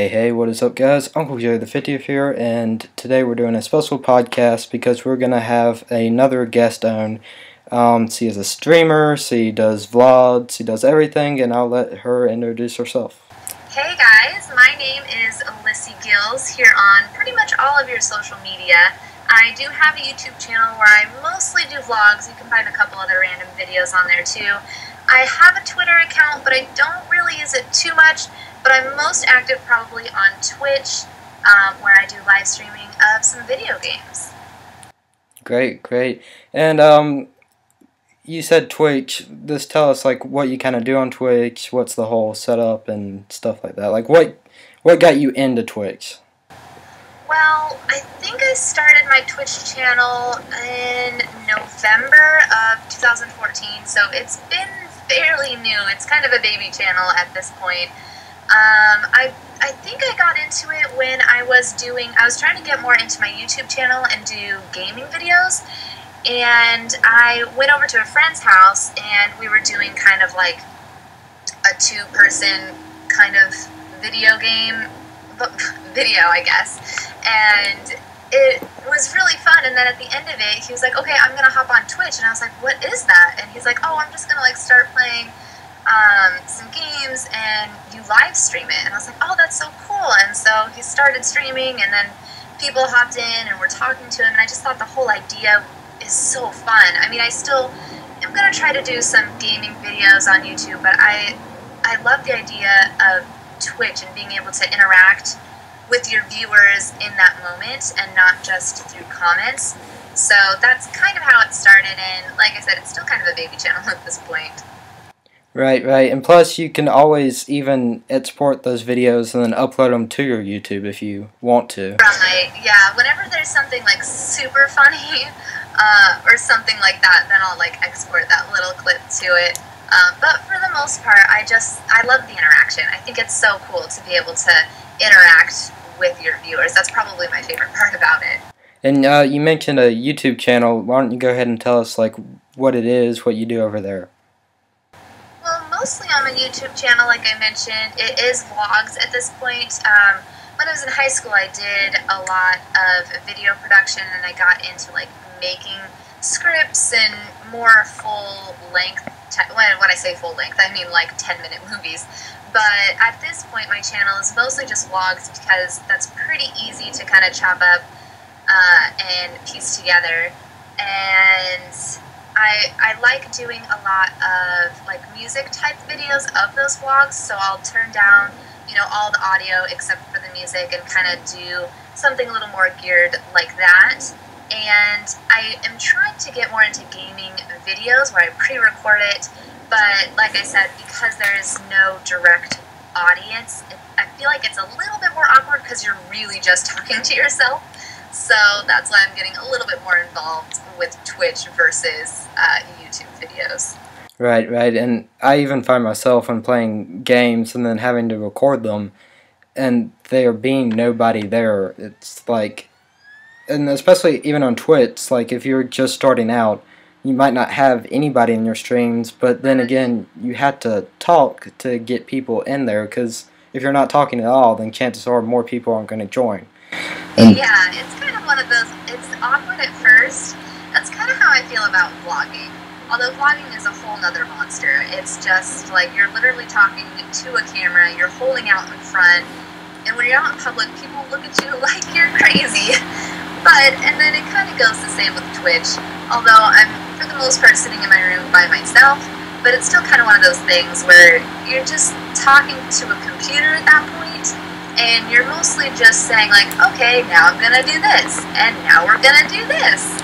Hey, what is up guys? Uncle Jojopetv here, and today we're doing a special podcast because we're going to have another guest on. She is a streamer, she does vlogs, she does everything, and I'll let her introduce herself. Hey guys, my name is LyssieGills here on pretty much all of your social media. I do have a YouTube channel where I mostly do vlogs. You can find a couple other random videos on there too. I have a Twitter account, but I don't really use it too much. But I'm most active probably on Twitch, where I do live streaming of some video games. Great. And you said Twitch. Just tell us like what you kind of do on Twitch. What's the whole setup and stuff like that? Like what got you into Twitch? Well, I think I started my Twitch channel in November of 2014, so it's been fairly new. It's kind of a baby channel at this point. I think I got into it when I was trying to get more into my YouTube channel and do gaming videos, and I went over to a friend's house and we were doing kind of like a two-person kind of video, I guess, and it was really fun. And then at the end of it, he was like, okay, I'm gonna hop on Twitch, and I was like, what is that? And he's like, oh, I'm just gonna like start playing some games and you live stream it. And I was like, oh, that's so cool. And so he started streaming, and then people hopped in and were talking to him, and I just thought the whole idea is so fun. I mean, I still am going to try to do some gaming videos on YouTube, but I love the idea of Twitch and being able to interact with your viewers in that moment and not just through comments. So that's kind of how it started, and like I said, it's still kind of a baby channel at this point. Right, and plus you can always even export those videos and then upload them to your YouTube if you want to. Right, yeah, whenever there's something like super funny or something like that, then I'll like export that little clip to it. But for the most part, I love the interaction. I think it's so cool to be able to interact with your viewers. That's probably my favorite part about it. And you mentioned a YouTube channel. Why don't you go ahead and tell us like what it is, what you do over there? Mostly on my YouTube channel, like I mentioned, it is vlogs at this point. When I was in high school, I did a lot of video production, and I got into like making scripts and more full-length, when I say full-length, I mean like 10-minute movies. But at this point, my channel is mostly just vlogs because that's pretty easy to kind of chop up and piece together. And I like doing a lot of like music type videos of those vlogs, so I'll turn down, all the audio except for the music and kind of do something a little more geared like that. And I am trying to get more into gaming videos where I pre-record it, but like I said, because there is no direct audience, I feel like it's a little bit more awkward because you're really just talking to yourself. So that's why I'm getting a little bit more involved with Twitch versus YouTube videos. Right, and I even find myself when playing games and then having to record them, and there being nobody there. It's like, and especially even on Twitch, like if you're just starting out, you might not have anybody in your streams, but then again, you have to talk to get people in there, because if you're not talking at all, then chances are more people aren't going to join. Yeah, it's kind of one of those, it's awkward at first. That's kind of how I feel about vlogging. Although vlogging is a whole nother monster. It's just like you're literally talking to a camera, you're holding out in front, and when you're out in public, people look at you like you're crazy. And then it kind of goes the same with Twitch. Although I'm, for the most part, sitting in my room by myself, but it's still kind of one of those things where you're just talking to a computer at that point, and you're mostly just saying like, okay, now I'm gonna do this, and now we're gonna do this.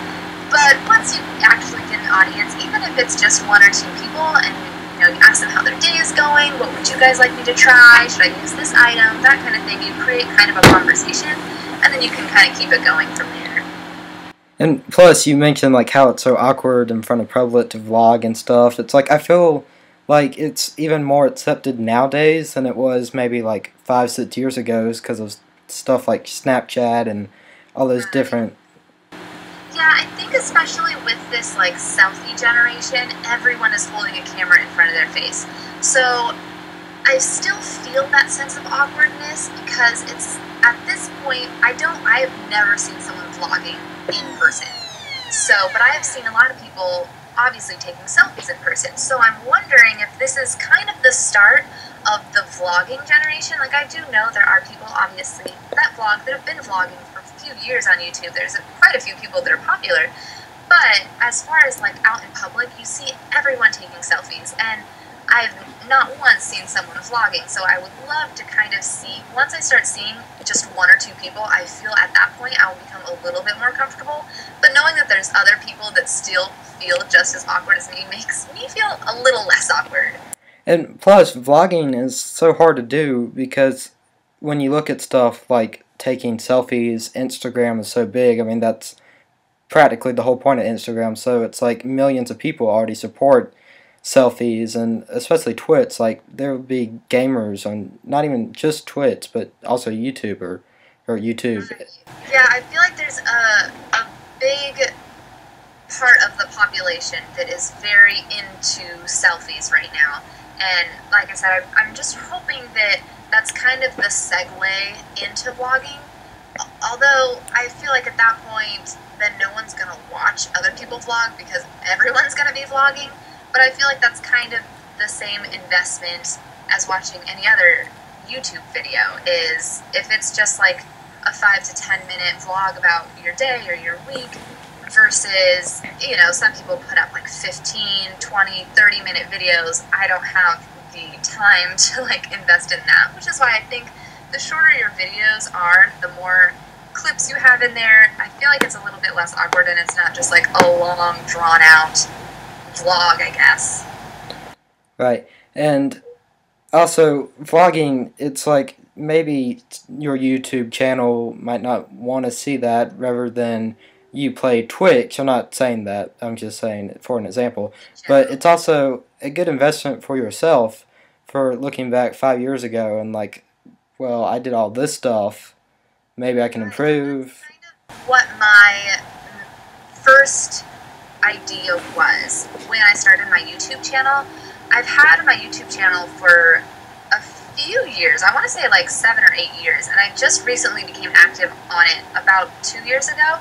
But once you actually get an audience, even if it's just one or two people, and you ask them how their day is going, what would you guys like me to try, should I use this item, that kind of thing, you create kind of a conversation, and then you can kind of keep it going from there. And plus, you mentioned like how it's so awkward in front of public to vlog and stuff. It's like I feel like it's even more accepted nowadays than it was maybe like 5-6 years ago, because of stuff like Snapchat and all those different. Yeah, I think especially with this like selfie generation, everyone is holding a camera in front of their face. So I still feel that sense of awkwardness because it's at this point I have never seen someone vlogging in person. So, but I have seen a lot of people obviously taking selfies in person. So I'm wondering if this is kind of the start of the vlogging generation. Like, I do know there are people obviously that vlog that have been vlogging for a few years on YouTube. There's quite a few people that are popular. But as far as like out in public, you see everyone taking selfies, and I've not once seen someone vlogging, so I would love to kind of see, once I start seeing just one or two people, I feel at that point I will become a little bit more comfortable, but knowing that there's other people that still feel just as awkward as me makes me feel a little less awkward. And plus, vlogging is so hard to do because when you look at stuff like taking selfies, Instagram is so big. I mean, that's practically the whole point of Instagram, so it's like millions of people already support selfies, and especially Twitch. Like, there would be gamers on not even just Twitch, but also YouTube or YouTube. Yeah, I feel like there's a big part of the population that is very into selfies right now. And like I said, I'm just hoping that that's kind of the segue into vlogging. Although I feel like at that point, then no one's going to watch other people vlog because everyone's going to be vlogging. But I feel like that's kind of the same investment as watching any other YouTube video, is if it's just like a 5 to 10 minute vlog about your day or your week versus, you know, some people put up like 15, 20, 30 minute videos. I don't have the time to like invest in that, which is why I think the shorter your videos are, the more clips you have in there, I feel like it's a little bit less awkward and it's not just like a long drawn out vlog, I guess. Right. And also, vlogging, it's like maybe your YouTube channel might not want to see that rather than you play Twitch. I'm not saying that, I'm just saying it for an example. But it's also a good investment for yourself for looking back 5 years ago and like, well, I did all this stuff, maybe I can improve. That's kind of what my first idea was when I started my YouTube channel. I've had my YouTube channel for a few years. I want to say like 7 or 8 years, and I just recently became active on it about 2 years ago.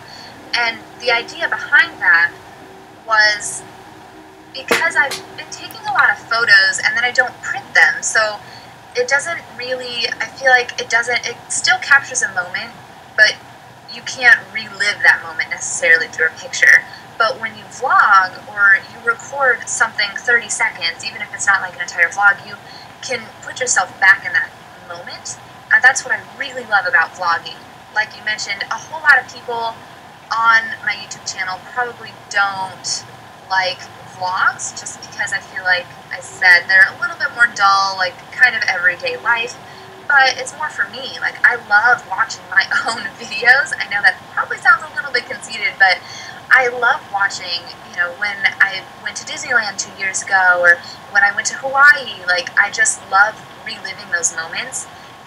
And the idea behind that was because I've been taking a lot of photos and then I don't print them, so it doesn't really, I feel like it still captures a moment, but you can't relive that moment necessarily through a picture. But when you vlog or you record something 30 seconds, even if it's not like an entire vlog, you can put yourself back in that moment. And that's what I really love about vlogging. Like you mentioned, a whole lot of people on my YouTube channel probably don't like vlogs, just because I feel like, I said, they're a little bit more dull, like kind of everyday life. But it's more for me. Like, I love watching my own videos. I know that probably sounds a little bit conceited, but I love watching, you know, when I went to Disneyland 2 years ago, or when I went to Hawaii. Like, I just love reliving those moments,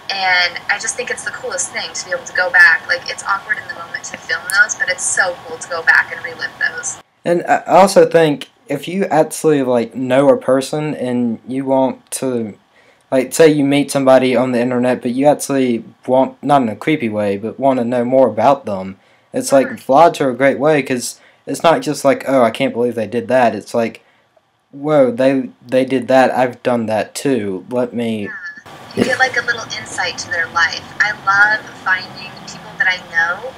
and I just think it's the coolest thing to be able to go back. Like, it's awkward in the moment to film those, but it's so cool to go back and relive those. And I also think if you actually like know a person and you want to, like, say you meet somebody on the internet, but you actually want, not in a creepy way, but want to know more about them, it's like vlogs are a great way, because it's not just like, oh, I can't believe they did that. It's like, whoa, they did that, I've done that too. Let me... Yeah. You get like a little insight to their life. I love finding people that I know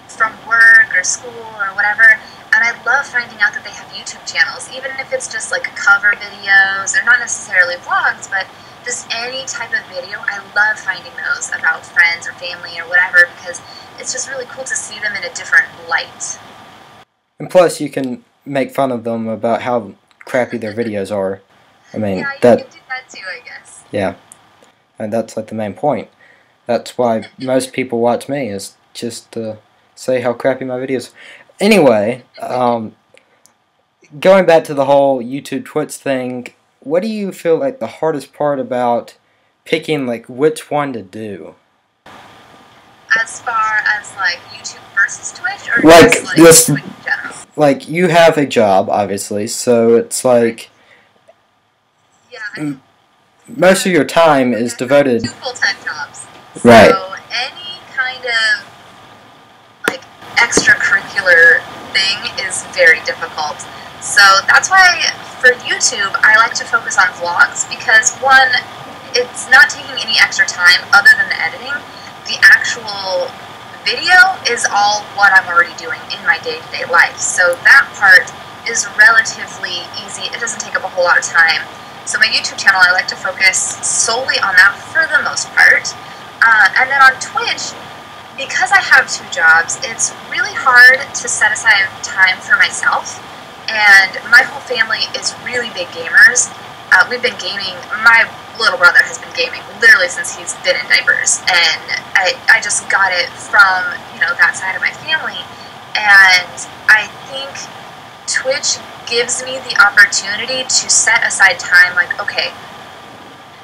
from work or school or whatever, and I love finding out that they have YouTube channels, even if it's just like cover videos, or not necessarily vlogs, but just any type of video. I love finding those about friends or family or whatever, because it's just really cool to see them in a different light. And plus, you can make fun of them about how crappy their videos are. I mean, yeah, you can do that too, I guess. Yeah, and that's like the main point. That's why most people watch me, is just to say how crappy my videos are. Anyway, going back to the whole YouTube Twitch thing, what do you feel like the hardest part about picking like which one to do? As far as like YouTube versus Twitch, or like just like this, Twitch in general? Like, you have a job, obviously, so it's like... Yeah, most of your time is devoted. 2 full-time jobs. Right. So any kind of like extracurricular thing is very difficult. So that's why for YouTube I like to focus on vlogs because one, it's not taking any extra time other than the editing. The actual video is all what I'm already doing in my day-to-day life. So that part is relatively easy. It doesn't take up a whole lot of time. So my YouTube channel, I like to focus solely on that for the most part. And then on Twitch, because I have 2 jobs, it's really hard to set aside time for myself. And my whole family is really big gamers. We've been gaming, my little brother has been gaming literally since he's been in diapers. And I just got it from, you know, that side of my family. And I think Twitch gives me the opportunity to set aside time, like, okay,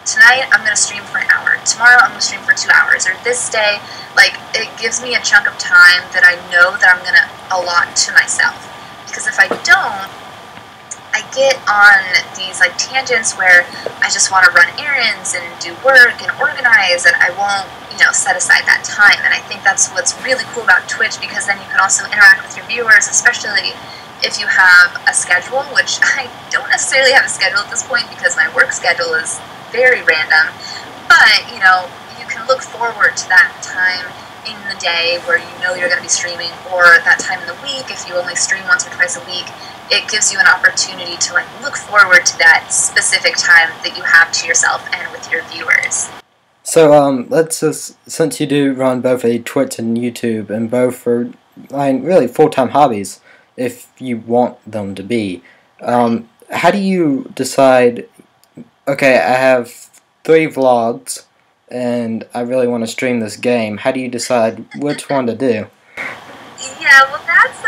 tonight I'm going to stream for an hour, tomorrow I'm going to stream for 2 hours, or this day, like, it gives me a chunk of time that I know that I'm going to allot to myself. Because if I don't, I get on these, like, tangents where I just want to run errands and do work and organize, and I won't, you know, set aside that time. And I think that's what's really cool about Twitch, because then you can also interact with your viewers, especially if you have a schedule, which I don't necessarily have a schedule at this point because my work schedule is very random, but, you know, you can look forward to that time in the day where you know you're going to be streaming, or that time in the week if you only stream once or twice a week. It gives you an opportunity to, like, look forward to that specific time that you have to yourself and with your viewers. So, let's just, since you do run both a Twitch and YouTube, and both are, like, really full-time hobbies, if you want them to be, how do you decide, okay, I have 3 vlogs, and I really want to stream this game. How do you decide which one to do? Yeah, well, that's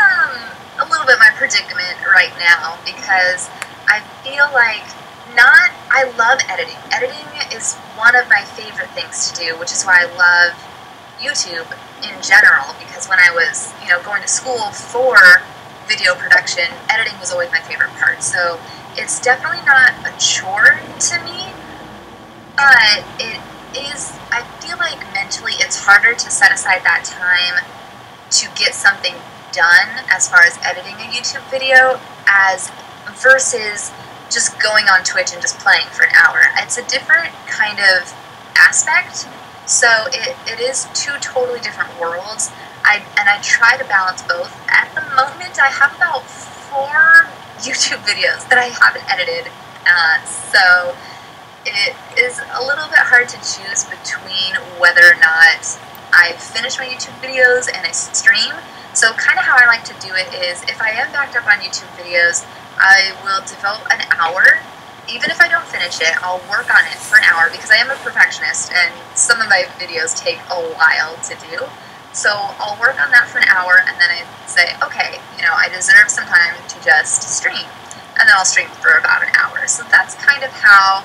a little bit my predicament right now, because I feel like I love editing. Editing is one of my favorite things to do, which is why I love YouTube in general, because when I was, you know, going to school for video production, editing was always my favorite part. So it's definitely not a chore to me, but it is, I feel like mentally it's harder to set aside that time to get something done as far as editing a YouTube video as versus just going on Twitch and just playing for an hour. It's a different kind of aspect, so it is 2 totally different worlds. I try to balance both. At the moment, I have about 4 YouTube videos that I haven't edited, so it is a little bit hard to choose between whether or not I finish my YouTube videos and I stream. So kind of how I like to do it is, if I am backed up on YouTube videos, I will devote an hour. Even if I don't finish it, I'll work on it for an hour, because I am a perfectionist and some of my videos take a while to do. So I'll work on that for an hour, and then I say, okay, you know, I deserve some time to just stream. And then I'll stream for about an hour. So that's kind of how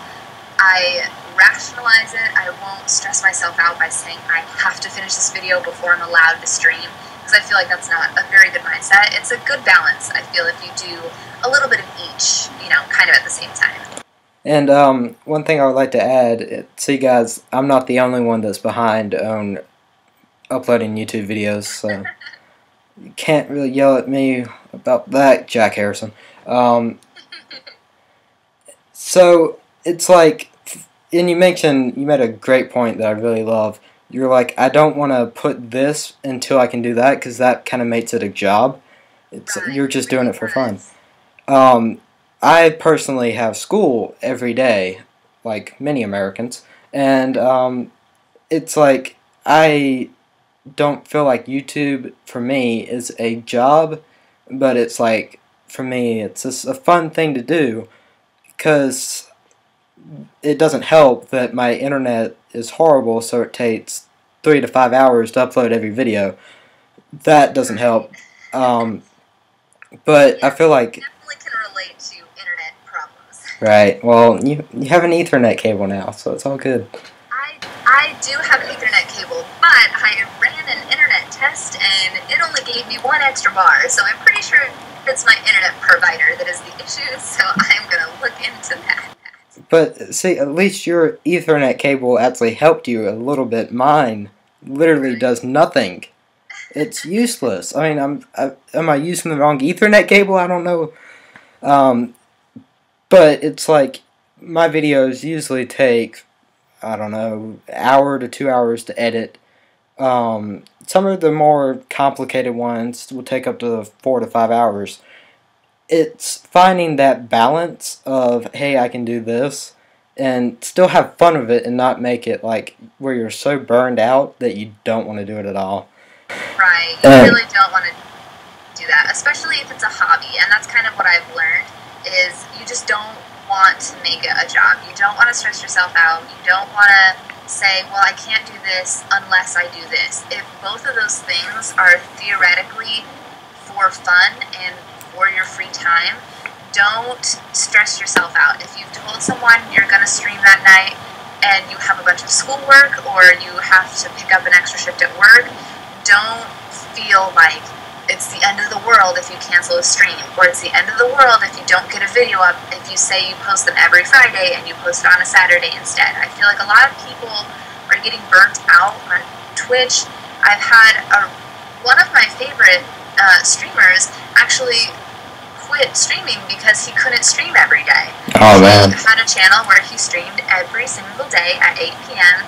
I rationalize it. I won't stress myself out by saying I have to finish this video before I'm allowed to stream, because I feel like that's not a very good mindset. It's a good balance, I feel, if you do a little bit of each, you know, kind of at the same time. And one thing I would like to add, see guys, I'm not the only one that's behind on uploading YouTube videos, so you can't really yell at me about that, Jack Harrison. So it's like, and you made a great point that I really love. You're like, I don't want to put this until I can do that, because that kind of makes it a job. You're just doing it for fun. I personally have school every day, like many Americans, and it's like, I don't feel like YouTube for me is a job, but it's like, for me, it's just a fun thing to do, because it doesn't help that my internet is horrible, so it takes 3 to 5 hours to upload every video. That doesn't help. But I feel like... Definitely can relate to internet problems. Right. Well, you have an Ethernet cable now, so it's all good. I do have an Ethernet cable, but I ran an internet test, and it only gave me 1 extra bar, so I'm pretty sure it's my internet provider that is the issue, so I'm going to look into that. But see, at least your Ethernet cable actually helped you a little bit. Mine literally does nothing. It's useless. I mean, am I using the wrong Ethernet cable? I don't know. Um, but it's like my videos usually take, I don't know, hour to 2 hours to edit. Some of the more complicated ones will take up to 4 to 5 hours. It's finding that balance of, hey, I can do this and still have fun with it and not make it like where you're so burned out that you don't want to do it at all. Right. You really don't want to do that, especially if it's a hobby. And that's kind of what I've learned is you just don't want to make it a job. You don't want to stress yourself out. You don't want to say, well, I can't do this unless I do this. If both of those things are theoretically for fun and for your free time, don't stress yourself out. If you've told someone you're going to stream that night and you have a bunch of schoolwork or you have to pick up an extra shift at work, don't feel like it's the end of the world if you cancel a stream, or it's the end of the world if you don't get a video up if you say you post them every Friday and you post it on a Saturday instead. I feel like a lot of people are getting burnt out on Twitch. I've had one of my favorite streamers actually quit streaming because he couldn't stream every day. Oh, man. He had a channel where he streamed every single day at 8 p.m.,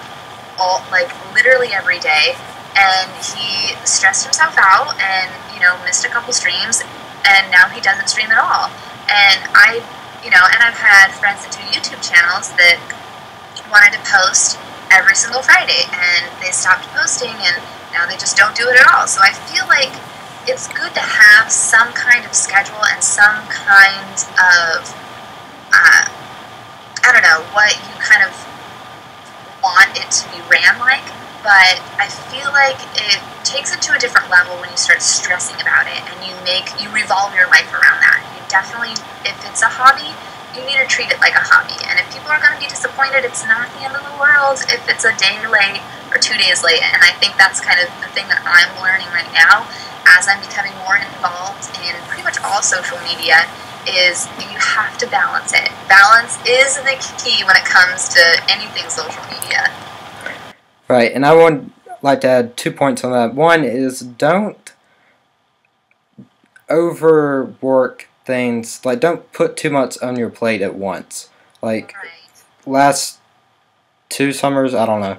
like literally every day, and he stressed himself out and, missed a couple streams, and now he doesn't stream at all. And I've had friends that do YouTube channels that wanted to post every single Friday, and they stopped posting, and now they just don't do it at all. So I feel like it's good to have some kind of schedule and some kind of, I don't know, what you kind of want it to be ran like, but I feel like it takes it to a different level when you start stressing about it and you revolve your life around that. You definitely, if it's a hobby, you need to treat it like a hobby. And if people are going to be disappointed, it's not the end of the world if it's a day late or 2 days late. And I think that's kind of the thing that I'm learning right now as I'm becoming more involved in pretty much all social media, is you have to balance it. Balance is the key when it comes to anything social media. Right, and I would like to add 2 points on that. One is don't overwork things. Like, don't put too much on your plate at once. Like, last 2 summers, I don't know,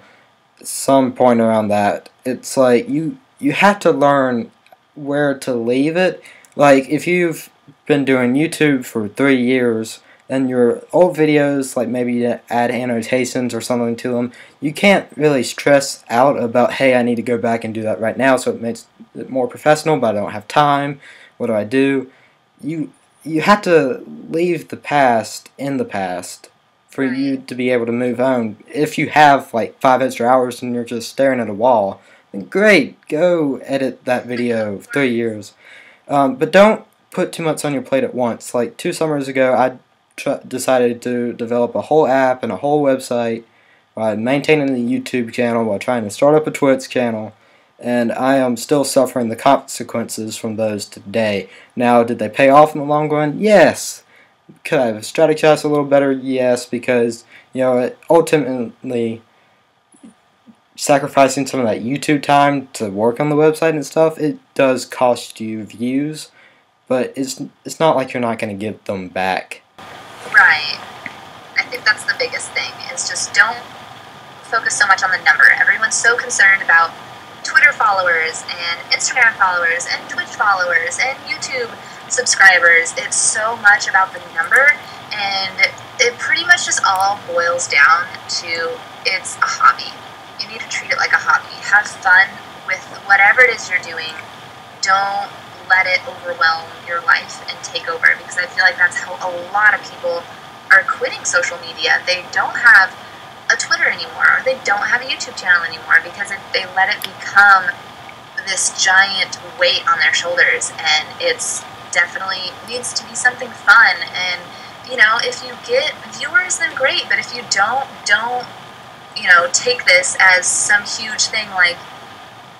some point around that, it's like you have to learn where to leave it. Like, if you've been doing YouTube for 3 years and your old videos, like maybe you add annotations or something to them, you can't really stress out about, hey, I need to go back and do that right now, so it makes it more professional, but I don't have time. What do I do? You have to leave the past in the past for you to be able to move on. If you have like 5 extra hours and you're just staring at a wall, then great, go edit that video 3 years. But don't put too much on your plate at once. Like 2 summers ago, I decided to develop a whole app and a whole website while maintaining the YouTube channel, while trying to start up a Twitch channel, and I am still suffering the consequences from those today. Now, did they pay off in the long run? Yes. Could I have strategized a little better? Yes, because, ultimately, sacrificing some of that YouTube time to work on the website and stuff, it does cost you views, but it's not like you're not going to get them back. Right. I think that's the biggest thing, is just don't focus so much on the number. Everyone's so concerned about Twitter followers and Instagram followers and Twitch followers and YouTube subscribers. It's so much about the number, and it pretty much just all boils down to it's a hobby. You need to treat it like a hobby. Have fun with whatever it is you're doing. Don't let it overwhelm your life and take over, because I feel like that's how a lot of people are quitting social media. They don't have a Twitter anymore, or they don't have a YouTube channel anymore, because they let it become this giant weight on their shoulders, and it's definitely needs to be something fun. And if you get viewers, then great, but if you don't take this as some huge thing, like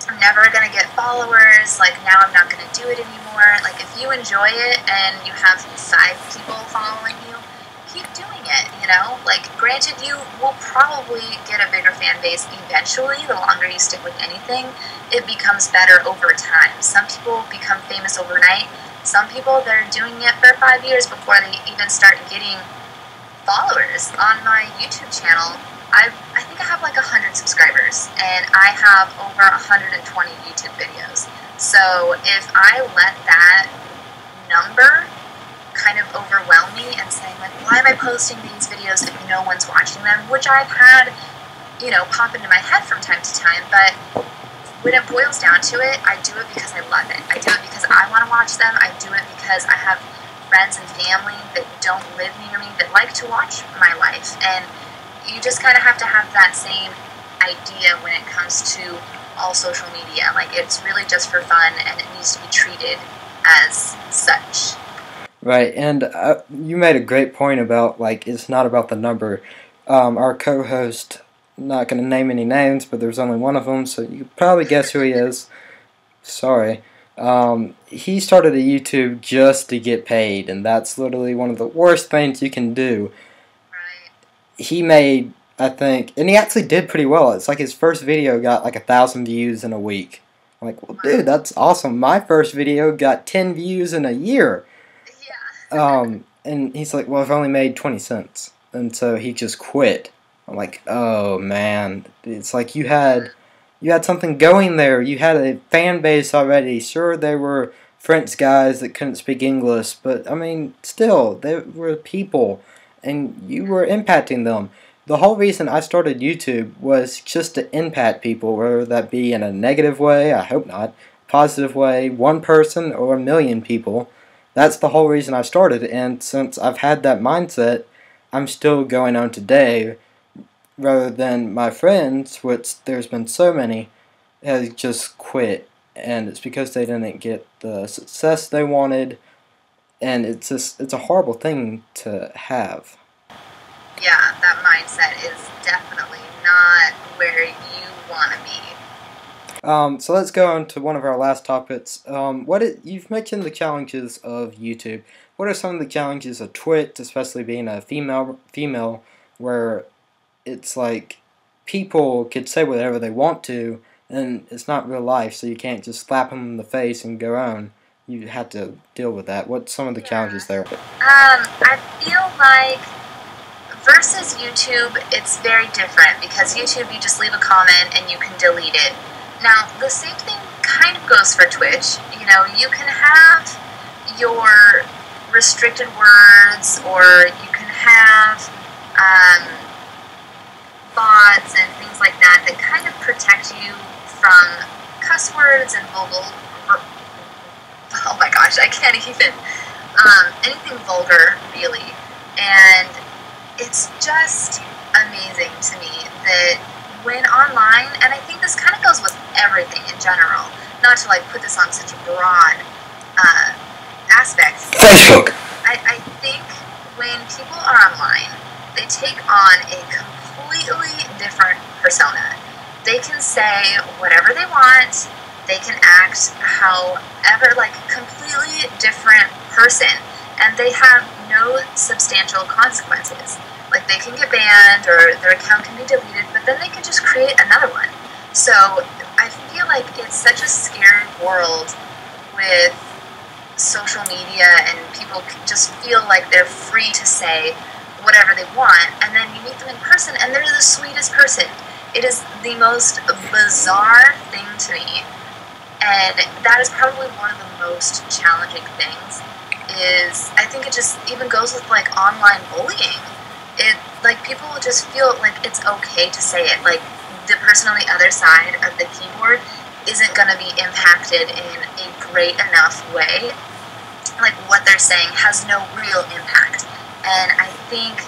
I'm never going to get followers, like now I'm not going to do it anymore. Like if you enjoy it and you have 5 people following you, keep doing it, you know? Like, granted, you will probably get a bigger fan base eventually. The longer you stick with anything, it becomes better over time. Some people become famous overnight. Some people, they're doing it for 5 years before they even start getting followers. On my YouTube channel, I think I have like 100 subscribers, and I have over 120 YouTube videos. So if I let that number kind of overwhelm me and saying, like, why am I posting these videos if no one's watching them, which I've had, you know, pop into my head from time to time, but when it boils down to it, I do it because I love it. I do it because I want to watch them. I do it because I have friends and family that don't live near me that like to watch my life, and you just kind of have to have that same idea when it comes to all social media. Like, it's really just for fun, and it needs to be treated as such. Right, and you made a great point about, like, it's not about the number. Our co-host, not going to name any names, but there's only one of them, so you can probably guess who he is. Sorry. He started a YouTube just to get paid, and that's literally one of the worst things you can do. Right. He made, I think, and he actually did pretty well. It's like his first video got like 1,000 views in a week. I'm like, well, dude, that's awesome. My first video got 10 views in a year. And he's like, well, I've only made 20 cents. And so he just quit. I'm like, oh, man. It's like you had something going there. You had a fan base already. Sure, they were French guys that couldn't speak English, but, I mean, still, they were people, and you were impacting them. The whole reason I started YouTube was just to impact people, whether that be in a negative way, I hope not, positive way, one person or a million people. That's the whole reason I started, and since I've had that mindset, I'm still going on today, rather than my friends, which there's been so many, has just quit, and it's because they didn't get the success they wanted, and it's a horrible thing to have. Yeah, that mindset is definitely not where you want to be. So let's go on to one of our last topics. You've mentioned the challenges of YouTube. What are some of the challenges of Twitch, especially being a female, where it's like people could say whatever they want to, and it's not real life, so you can't just slap them in the face and go on. You have to deal with that. What's some of the challenges there? I feel like versus YouTube, it's very different, because YouTube, you just leave a comment and you can delete it. Now, the same thing kind of goes for Twitch. You know, you can have your restricted words, or you can have bots and things like that that kind of protect you from cuss words and oh my gosh, I can't even, anything vulgar, really. And it's just amazing to me that when online, and I think this kind of goes with everything in general, not to like put this on such a broad aspect. Facebook. I think when people are online, they take on a completely different persona. They can say whatever they want, they can act however, like completely different person, and they have no substantial consequences. Like, they can get banned, or their account can be deleted, but then they can just create another one. So I feel like it's such a scary world with social media, and people just feel like they're free to say whatever they want, and then you meet them in person, and they're the sweetest person. It is the most bizarre thing to me, and that is probably one of the most challenging things. I think it just even goes with, like, online bullying. Like, people just feel like it's okay to say it. Like, the person on the other side of the keyboard isn't going to be impacted in a great enough way. Like, what they're saying has no real impact. And I think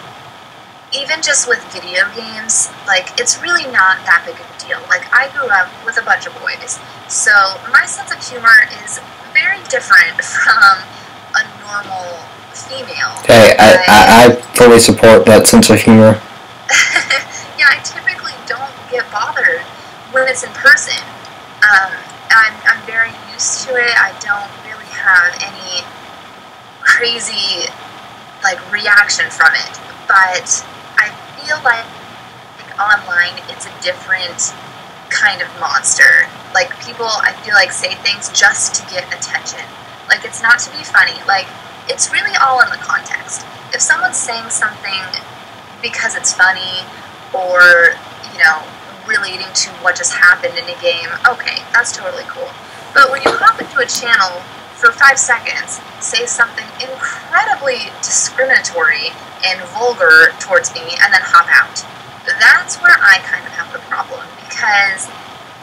even just with video games, like, it's really not that big of a deal. Like, I grew up with a bunch of boys, so my sense of humor is very different from a normal female. Hey, I fully support that sense of humor. Yeah, I typically don't get bothered when it's in person. I'm very used to it. I don't really have any crazy like reaction from it. But I feel like online it's a different kind of monster. Like people, I feel like, say things just to get attention. Like it's not to be funny. Like it's really all in the context. If someone's saying something because it's funny or, you know, relating to what just happened in a game, okay, that's totally cool. But when you hop into a channel for 5 seconds, say something incredibly discriminatory and vulgar towards me, and then hop out, that's where I kind of have the problem, because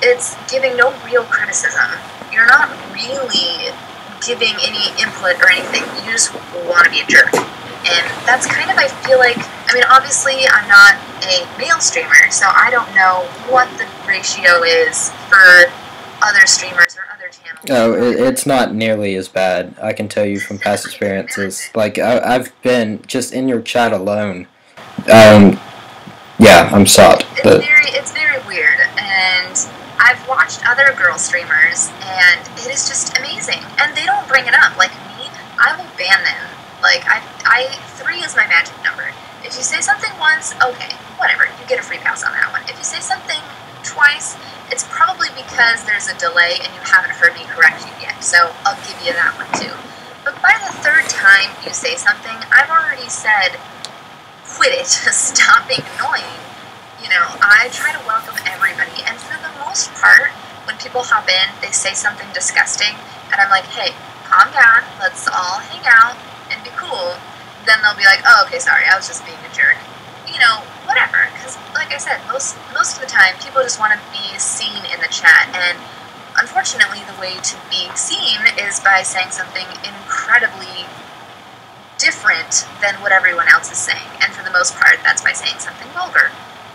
it's giving no real criticism. You're not really giving any input or anything. You just want to be a jerk. And that's kind of, I feel like, I mean, obviously I'm not a male streamer, so I don't know what the ratio is for other streamers or other channels. Oh, it's not nearly as bad. I can tell you from past experiences. Like, I've been just in your chat alone. Yeah, I'm sobbed. It's very weird, and I've watched other girl streamers, and it is just amazing. And they don't bring it up. Like me, I will ban them. Like, 3 is my magic number. If you say something once, okay, whatever, you get a free pass on that one. If you say something twice, it's probably because there's a delay and you haven't heard me correct you yet, so I'll give you that one too. But by the 3rd time you say something, I've already said, quit it, stop being annoying. You know, I try to welcome everybody, and for the most part, when people hop in, they say something disgusting, and I'm like, hey, calm down, let's all hang out and be cool. Then they'll be like, oh, okay, sorry, I was just being a jerk. You know, whatever, because like I said, most of the time, people just want to be seen in the chat, and unfortunately, the way to be seen is by saying something incredibly different than what everyone else is saying, and for the most part, that's by saying something vulgar.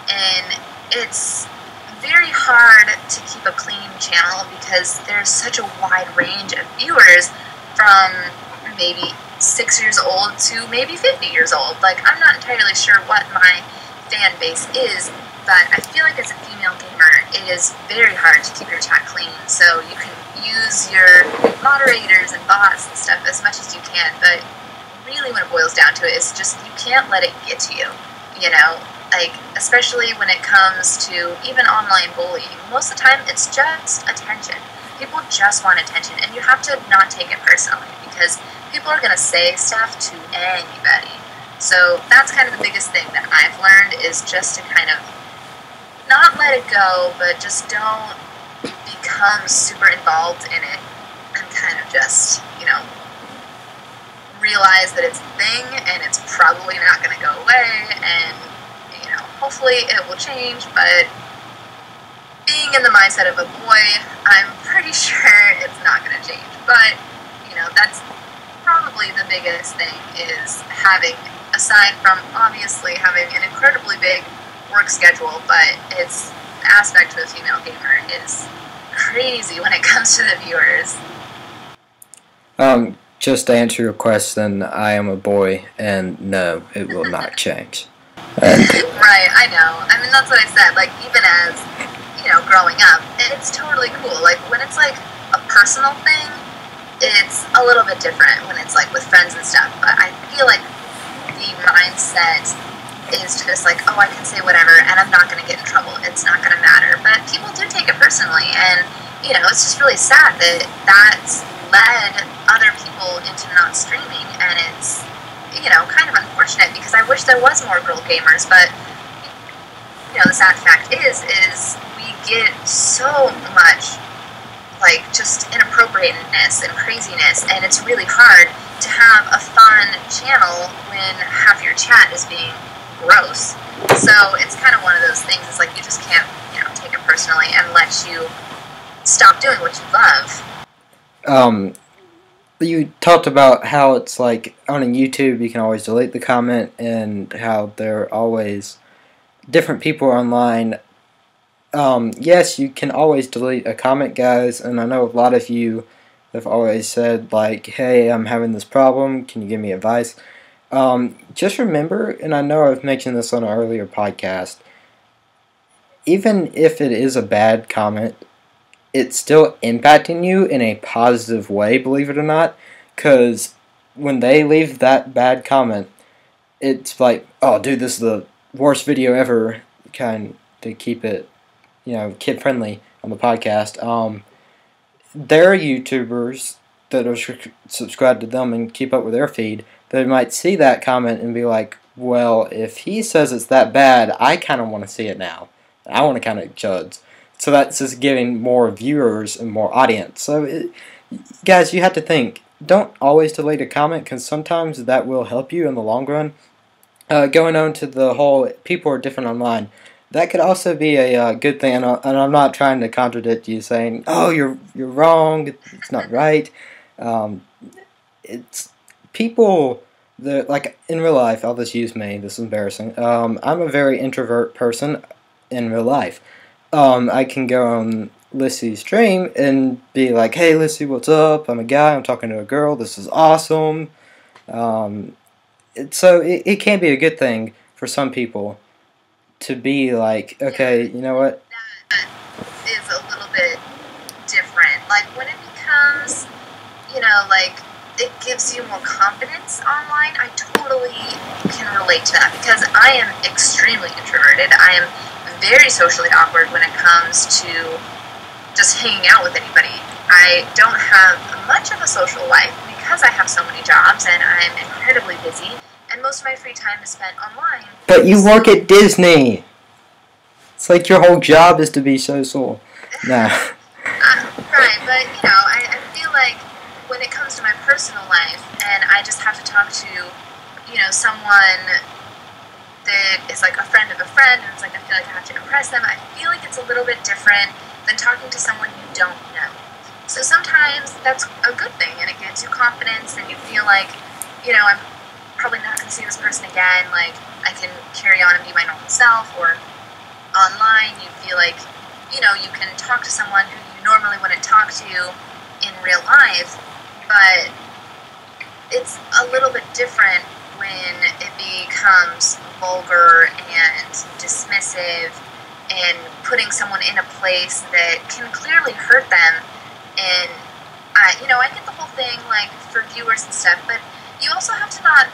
And it's very hard to keep a clean channel because there's such a wide range of viewers, from maybe 6 years old to maybe 50 years old. Like, I'm not entirely sure what my fan base is, but I feel like as a female gamer, it is very hard to keep your chat clean, so you can use your moderators and bots and stuff as much as you can, but really when it boils down to it, it's just, you can't let it get to you, you know? Like, especially when it comes to even online bullying, most of the time it's just attention. People just want attention, and you have to not take it personally, because people are going to say stuff to anybody. So that's kind of the biggest thing that I've learned, is just to kind of not let it go, but just don't become super involved in it, and kind of just, you know, realize that it's a thing, and it's probably not going to go away, and, you know, hopefully it will change, but being in the mindset of a boy, I'm pretty sure it's not going to change. But, you know, that's probably the biggest thing, is having, aside from obviously having an incredibly big work schedule, but its aspect to a female gamer is crazy when it comes to the viewers. Just to answer your question, I am a boy, and no, it will not change. Right, I know. I mean, that's what I said. Like, even as, you know, growing up, it's totally cool. Like, when it's like a personal thing, it's a little bit different when it's like with friends and stuff, but I feel like the mindset is just like, oh, I can say whatever and I'm not going to get in trouble, it's not going to matter. But people do take it personally, and, you know, it's just really sad that that's led other people into not streaming, and it's, you know, kind of unfortunate, because I wish there was more girl gamers, but, you know, the sad fact is we get so much, like, just inappropriateness and craziness, and it's really hard to have a fun channel when half your chat is being gross. So it's kind of one of those things, it's like you just can't, you know, take it personally and let you stop doing what you love. You talked about how it's like on YouTube you can always delete the comment, and how there are always different people online. Yes, you can always delete a comment, guys, and I know a lot of you have always said, like, hey, I'm having this problem, can you give me advice? Just remember, and I know I've mentioned this on an earlier podcast, even if it is a bad comment, it's still impacting you in a positive way, believe it or not, because when they leave that bad comment, it's like, oh, dude, this is the worst video ever, kind to keep it, kid friendly on the podcast. There are YouTubers that are subscribed to them and keep up with their feed. They might see that comment and be like, well, if he says it's that bad, I kind of want to see it now. I want to kind of judge. So that's just giving more viewers and more audience. So, guys, you have to think. Don't always delete a comment, because sometimes that will help you in the long run. Going on to the whole people are different online, that could also be a good thing. And I'm not trying to contradict you, saying, "Oh, you're wrong. It's not right." It's people that, like, in real life. I'll just use me. This is embarrassing. I'm a very introvert person in real life. I can go on Lyssie's stream and be like, "Hey, Lyssie, what's up? I'm a guy. I'm talking to a girl. This is awesome." So it can be a good thing for some people to be like, okay, you know what? That is a little bit different. Like, when it becomes, like, it gives you more confidence online, I totally can relate to that, because I am extremely introverted. I am very socially awkward when it comes to just hanging out with anybody. I don't have much of a social life because I have so many jobs and I'm incredibly busy, and most of my free time is spent online. But you work at Disney. It's like your whole job is to be social. Nah. Right, but I feel like when it comes to my personal life and I just have to talk to, someone that is like a friend of a friend, and it's like I feel like I have to impress them, I feel like it's a little bit different than talking to someone you don't know. So sometimes that's a good thing, and it gives you confidence, and you feel like, I'm probably not going to see this person again, like, I can carry on and be my normal self. Or online, you feel like, you can talk to someone who you normally wouldn't talk to in real life, but it's a little bit different when it becomes vulgar and dismissive and putting someone in a place that can clearly hurt them. And I get the whole thing, like, for viewers and stuff, but you also have to not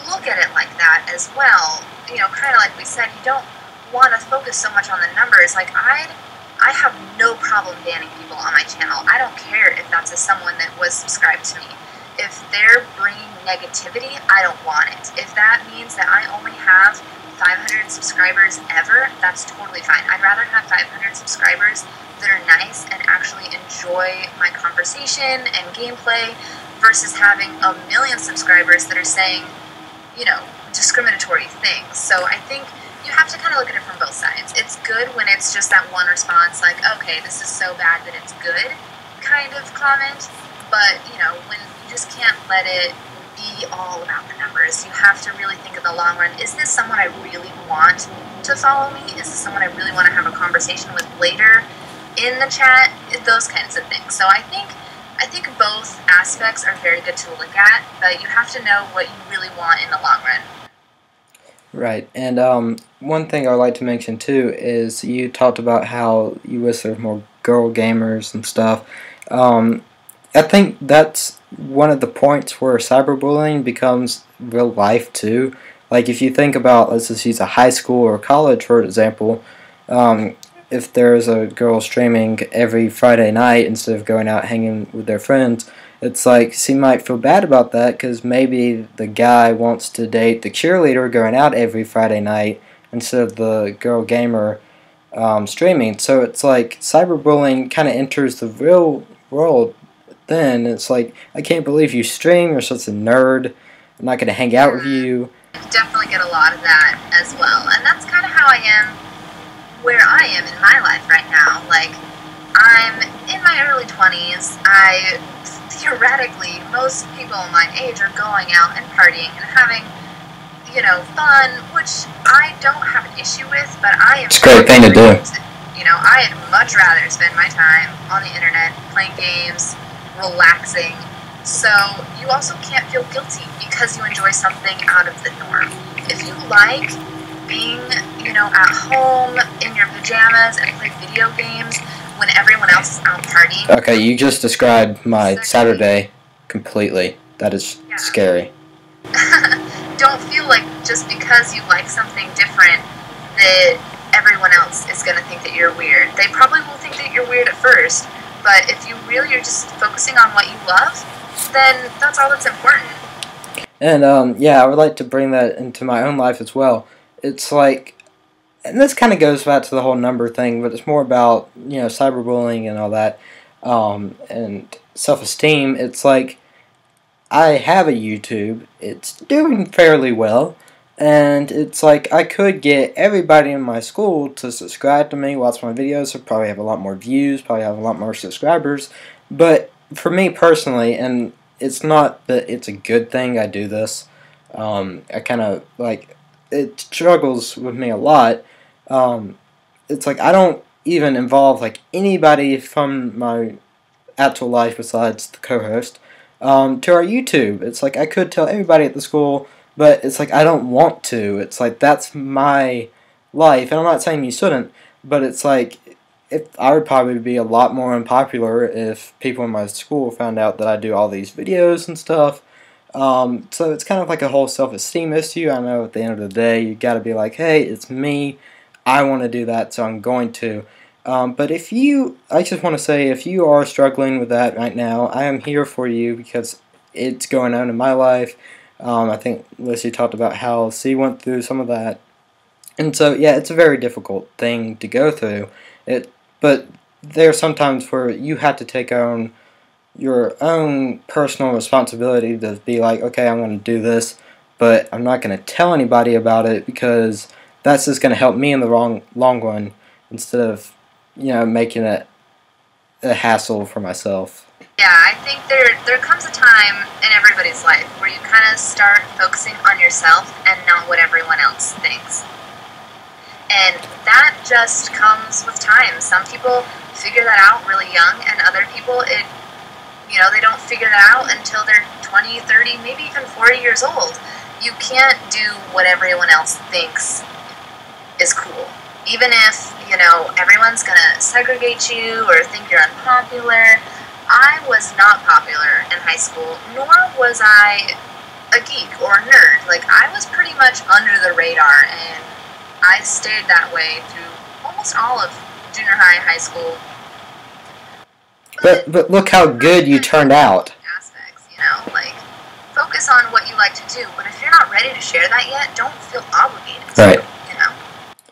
look at it like that as well. Kind of like we said, you don't want to focus so much on the numbers. Like, I have no problem banning people on my channel. I don't care if that's someone that was subscribed to me. If they're bringing negativity, I don't want it. If that means that I only have 500 subscribers ever, that's totally fine. I'd rather have 500 subscribers that are nice and actually enjoy my conversation and gameplay versus having 1 million subscribers that are saying, discriminatory things. So I think you have to kind of look at it from both sides. It's good when it's just that one response, like, okay, this is so bad that it's good kind of comment, but, when you just can't let it be all about the numbers. You have to really think in the long run, is this someone I really want to follow me? Is this someone I really want to have a conversation with later in the chat? Those kinds of things. So I think both aspects are very good to look at, but you have to know what you really want in the long run. Right, and one thing I'd like to mention too is you talked about how you wish there were more girl gamers and stuff. I think that's one of the points where cyberbullying becomes real life too. Like, if you think about, let's just use a high school or college for example, if there's a girl streaming every Friday night instead of going out hanging with their friends, it's like she might feel bad about that because maybe the guy wants to date the cheerleader going out every Friday night instead of the girl gamer streaming. So it's like cyberbullying kind of enters the real world. Then it's like, I can't believe you stream, you're such a nerd, I'm not going to hang out with you. You definitely get a lot of that as well, and that's kind of how I am where I am in my life right now. Like, I'm in my early 20s, theoretically, most people my age are going out and partying and having, fun, which I don't have an issue with, but I am... It's a great thing to do. I'd much rather spend my time on the internet playing games, relaxing. So you also can't feel guilty because you enjoy something out of the norm. If you like being, at home in your pajamas and play video games when everyone else is out partying. Okay, you just described my Saturday completely. That is scary. Don't feel like just because you like something different that everyone else is going to think that you're weird. They probably will think that you're weird at first, but if you really are just focusing on what you love, then that's all that's important. And yeah, I would like to bring that into my own life as well. It's like, and this kind of goes back to the whole number thing, but it's more about, you know, cyberbullying and all that, and self-esteem. It's like, I have a YouTube. It's doing fairly well. And it's like I could get everybody in my school to subscribe to me, watch my videos, I'd probably have a lot more views, probably have a lot more subscribers. But for me personally, and it's not that it's a good thing I do this, I kind of, like, it struggles with me a lot. It's like I don't even involve, like, anybody from my actual life besides the co-host to our YouTube. It's like I could tell everybody at the school, but it's like I don't want to. It's like that's my life, and I'm not saying you shouldn't, but it's like if I would probably be a lot more unpopular if people in my school found out that I do all these videos and stuff. So it's kind of like a whole self-esteem issue. I know at the end of the day you got to be like, hey, it's me. I want to do that, so I'm going to. But if you, I just want to say, if you are struggling with that right now, I am here for you because it's going on in my life. I think Lyssie talked about how she went through some of that. And so, yeah, it's a very difficult thing to go through. But there are sometimes where you have to take on your own personal responsibility to be like, okay, I'm going to do this, but I'm not going to tell anybody about it because that's just going to help me in the long run instead of, you know, making it a hassle for myself. Yeah, I think there comes a time in everybody's life where you kind of start focusing on yourself and not what everyone else thinks. And that just comes with time. Some people figure that out really young, and other people, they don't figure that out until they're 20, 30, maybe even 40 years old. You can't do what everyone else thinks is cool. Even if, everyone's going to segregate you or think you're unpopular. I was not popular in high school, nor was I a geek or a nerd. Like, I was pretty much under the radar, and I stayed that way through almost all of junior high, high school. But look how good you turned out. Aspects, like, focus on what you like to do, but if you're not ready to share that yet, don't feel obligated to, right.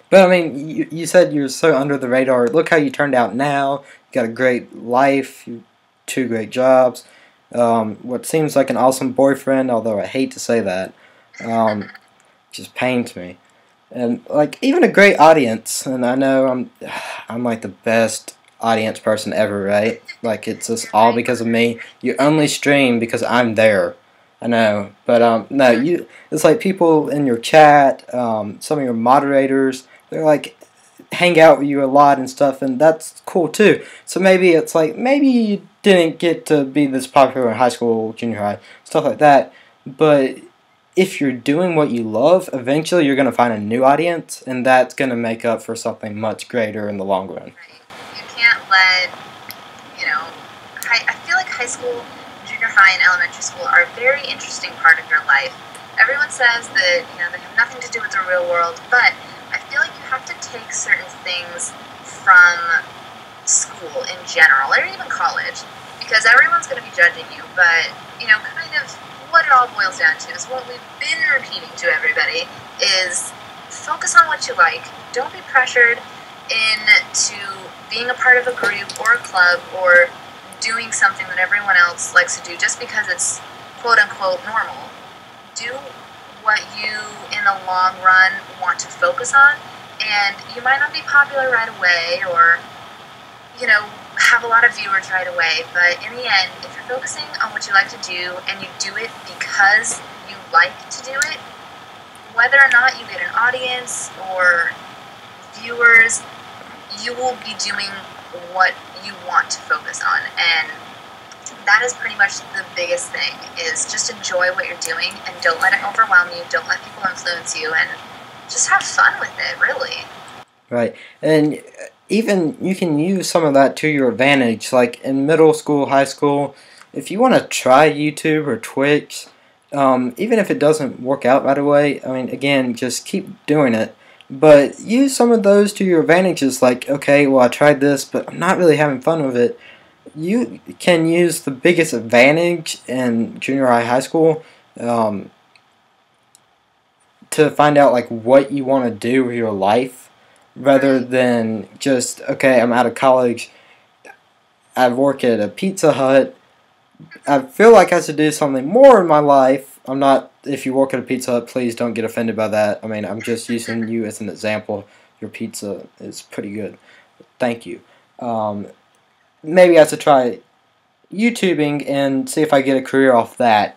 But, I mean, you said you're so under the radar. Look how you turned out now. You got a great life. 2 great jobs, what seems like an awesome boyfriend, although I hate to say that, just pains me, and like even a great audience, and I know I'm like the best audience person ever, right? Like it's just all because of me. You only stream because I'm there, I know, but no, it's like people in your chat, some of your moderators, they're like hang out with you a lot and stuff, and that's cool too. So maybe it's like, maybe you didn't get to be this popular in high school, junior high, stuff like that, but if you're doing what you love, eventually you're going to find a new audience, and that's going to make up for something much greater in the long run. You can't let, I feel like high school, junior high, and elementary school are a very interesting part of your life. Everyone says that, they have nothing to do with the real world, but I feel like you have to take certain things from school in general, or even college, because everyone's going to be judging you, but, kind of what it all boils down to is what we've been repeating to everybody is focus on what you like. Don't be pressured into being a part of a group or a club or doing something that everyone else likes to do just because it's quote-unquote normal. Do what you, in the long run, want to focus on, and you might not be popular right away or, have a lot of viewers right away, but in the end, if you're focusing on what you like to do and you do it because you like to do it, whether or not you get an audience or viewers, you will be doing what you want to focus on, and that is pretty much the biggest thing, is just enjoy what you're doing and don't let it overwhelm you, don't let people influence you, and just have fun with it, really. Right, and even you can use some of that to your advantage, like in middle school, high school, if you want to try YouTube or Twitch, even if it doesn't work out right away, I mean, again, just keep doing it. But use some of those to your advantages, like, okay, well, I tried this, but I'm not really having fun with it. You can use the biggest advantage in junior high school to find out, like, what you want to do with your life, rather than just, okay, I'm out of college, I work at a Pizza Hut, I feel like I should do something more in my life. I'm not, if you work at a Pizza Hut, please don't get offended by that. I mean, I'm just using you as an example. Your pizza is pretty good. Thank you. Maybe I should try YouTubing and see if I get a career off that.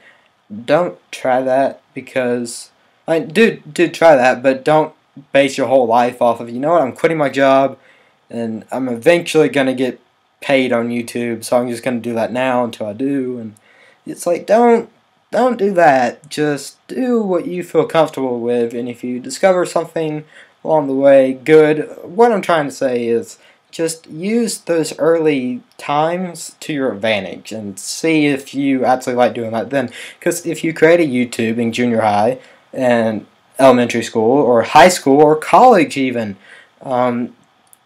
Don't try that because, I mean, do try that, but don't base your whole life off of, you know what, I'm quitting my job and I'm eventually going to get paid on YouTube, so I'm just going to do that now until I do. And it's like, don't do that. Just do what you feel comfortable with, and if you discover something along the way, good. What I'm trying to say is just use those early times to your advantage and see if you actually like doing that then. Because if you create a YouTube in junior high and elementary school or high school or college even,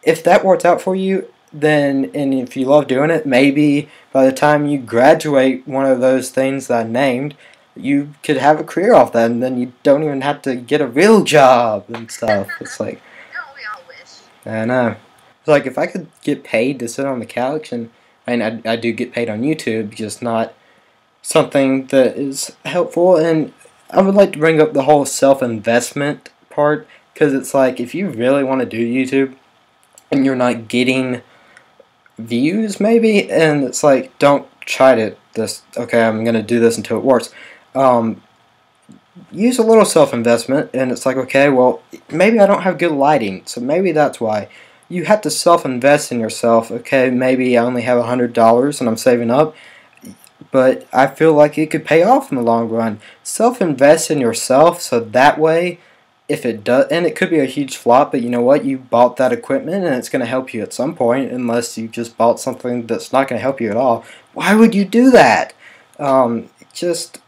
if that works out for you, then, and if you love doing it, maybe by the time you graduate one of those things that I named, you could have a career off that, and then you don't even have to get a real job and stuff. It's like, Don't we all wish? I know. It's like, if I could get paid to sit on the couch, and I do get paid on YouTube, just not something that is helpful. And I would like to bring up the whole self-investment part, because it's like, if you really want to do YouTube and you're not getting views maybe, and it's like, don't try to okay, I'm gonna do this until it works. Use a little self-investment, and it's like, okay, well, maybe I don't have good lighting, so maybe that's why. You have to self-invest in yourself. Okay, maybe I only have $100 and I'm saving up, but I feel like it could pay off in the long run. Self-invest in yourself, so that way, if it does, and it could be a huge flop, but you know what? You bought that equipment and it's going to help you at some point, unless you just bought something that's not going to help you at all. Why would you do that? Just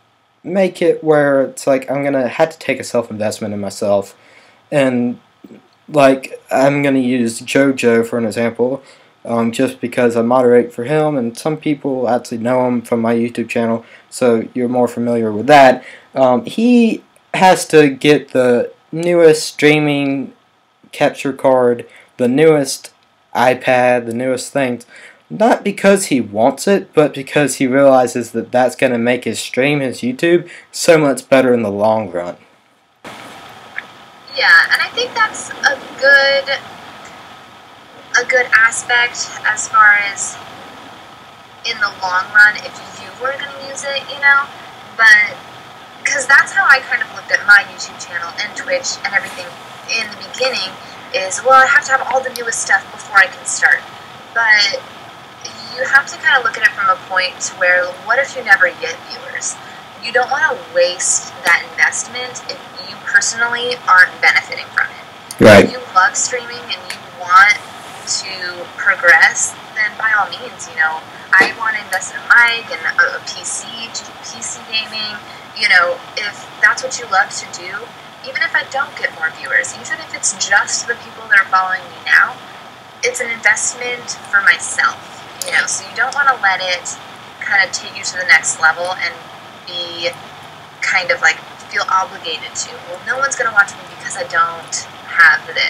make it where it's like, I'm going to have to take a self-investment in myself. And, like, I'm going to use Jojo for an example, just because I moderate for him, and some people actually know him from my YouTube channel, so you're more familiar with that. He has to get the newest streaming capture card, the newest iPad, the newest things, not because he wants it, but because he realizes that that's going to make his stream, his YouTube, so much better in the long run. Yeah, and I think that's a good aspect as far as in the long run if you were going to use it, you know, but because that's how I kind of looked at my YouTube channel and Twitch and everything in the beginning is, well, I have to have all the newest stuff before I can start. But you have to kind of look at it from a point where, what if you never get viewers? You don't want to waste that investment if you personally aren't benefiting from it. Right. If you love streaming and you want to progress, then by all means, you know, I want to invest in a mic and a PC gaming. You know, if that's what you love to do, even if I don't get more viewers, even if it's just the people that are following me now, it's an investment for myself, you know, so you don't want to let it kind of take you to the next level and be kind of like feel obligated to, well, no one's going to watch me because I don't have this.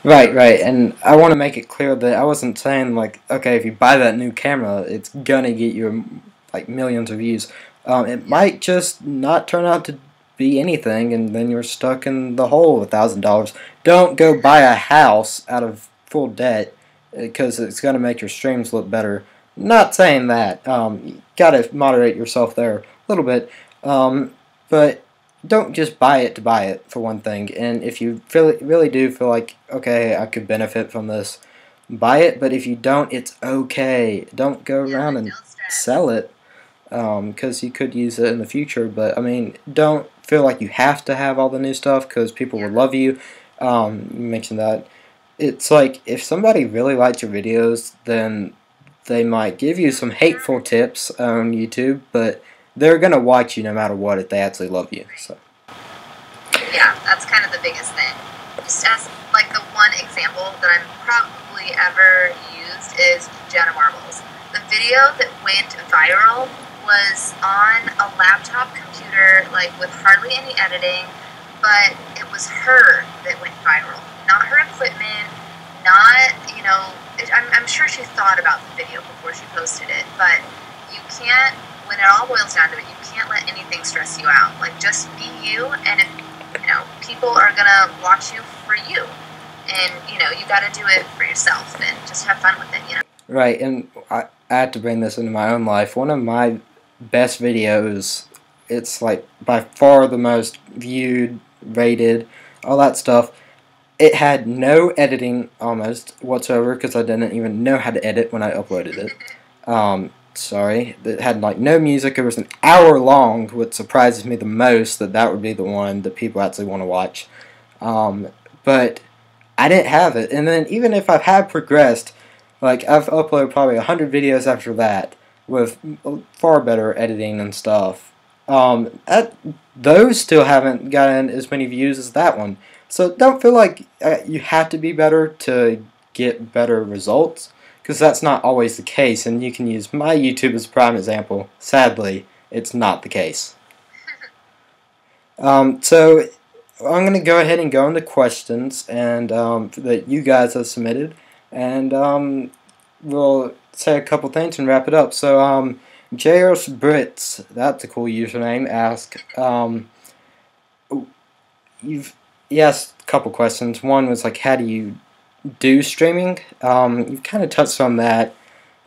Right, and I want to make it clear that I wasn't saying, like, okay, if you buy that new camera, it's gonna get you, like, millions of views. It might just not turn out to be anything, and then you're stuck in the hole of $1,000. Don't go buy a house out of full debt, because it's gonna make your streams look better. Not saying that. You gotta moderate yourself there a little bit, but don't just buy it to buy it, for one thing. And if you really do feel like, okay, I could benefit from this, buy it. But if you don't, it's okay. Don't go around and sell it, because you could use it in the future. But I mean, don't feel like you have to have all the new stuff because people will love you. You mentioned that. It's like, if somebody really likes your videos, then they might give you some hateful tips on YouTube, but they're gonna watch you no matter what if they actually love you. So. Yeah, that's kind of the biggest thing. Just as like the one example that I'm probably ever used is Jenna Marbles. The video that went viral was on a laptop computer, like with hardly any editing, but it was her that went viral, not her equipment, not, you know, I'm sure she thought about the video before she posted it, but you can't, when it all boils down to it, you can't let anything stress you out. Like, just be you, and if, you know, people are gonna watch you for you, and, you know, you gotta do it for yourself, and just have fun with it, you know? Right, and I had to bring this into my own life. One of my best videos, it's like by far the most viewed, rated, all that stuff. It had no editing almost whatsoever because I didn't even know how to edit when I uploaded it. Sorry, it had like no music. It was an hour long, which surprises me the most that would be the one that people actually want to watch. But I didn't have it, and then even if I had progressed, like I've uploaded probably 100 videos after that with far better editing and stuff. Those still haven't gotten as many views as that one. So don't feel like you have to be better to get better results, because that's not always the case, and you can use my YouTube as a prime example. Sadly, it's not the case. So I'm going to go ahead and go into questions and that you guys have submitted, and we'll say a couple things and wrap it up. So JsBricks, that's a cool username, asked, he asked a couple questions. One was like, how do you do streaming? You've kind of touched on that.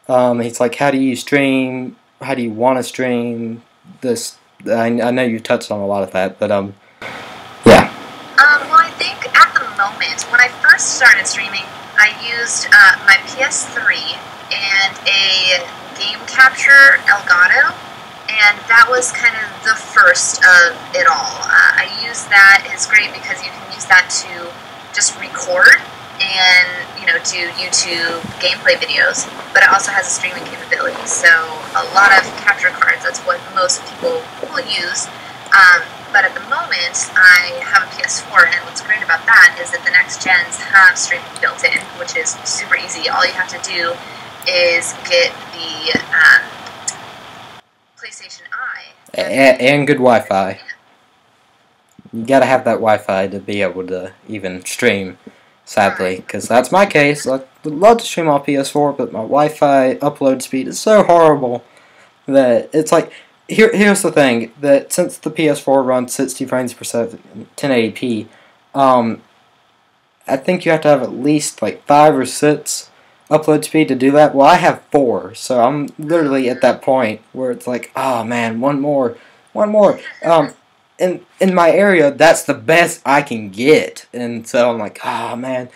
He's like, how do you stream? How do you want to stream? This, I know you touched on a lot of that, but yeah. Well, I think at the moment, when I first started streaming, I used my PS3 and a game capture Elgato, and that was kind of the first of it all. I use that. It's great because you can use that to just record and, you know, do YouTube gameplay videos, but it also has a streaming capability. So a lot of capture cards, that's what most people will use. But at the moment, I have a PS4, and what's great about that is that the next gens have streaming built in, which is super easy. All you have to do is get the PlayStation Eye. And good Wi-Fi. You gotta have that Wi-Fi to be able to even stream, sadly, because that's my case. I would love to stream on PS4, but my Wi-Fi upload speed is so horrible that it's like, here's the thing, that since the PS4 runs 60 frames per second, 1080p, I think you have to have at least like 5 or 6 upload speed to do that. Well, I have 4, so I'm literally at that point where it's like, oh man, one more. In my area, that's the best I can get, and so I'm like, oh man.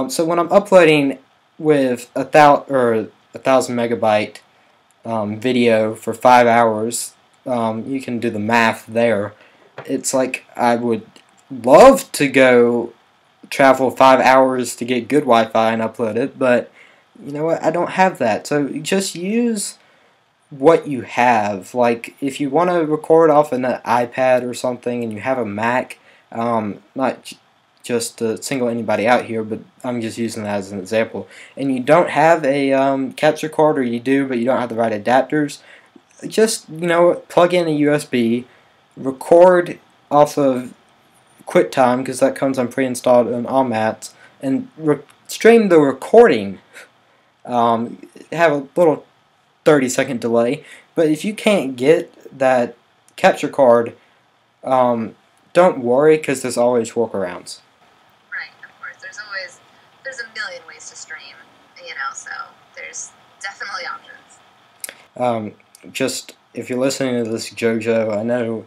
So when I'm uploading with 1,000 megabyte video for 5 hours, you can do the math there. It's like I would love to go travel 5 hours to get good Wi-Fi and upload it, but you know what? I don't have that. So just use what you have. Like if you want to record off an iPad or something and you have a Mac, not just to single anybody out here, but I'm just using that as an example, and you don't have a capture card, or you do but you don't have the right adapters, just, you know, plug in a USB, record off of QuickTime, because that comes on pre-installed on all mats, and stream the recording. Have a little 30-second delay, but if you can't get that capture card, don't worry, because there's always workarounds. Right, of course. There's a million ways to stream, you know, so there's definitely options. Just, if you're listening to this, Jojo, I know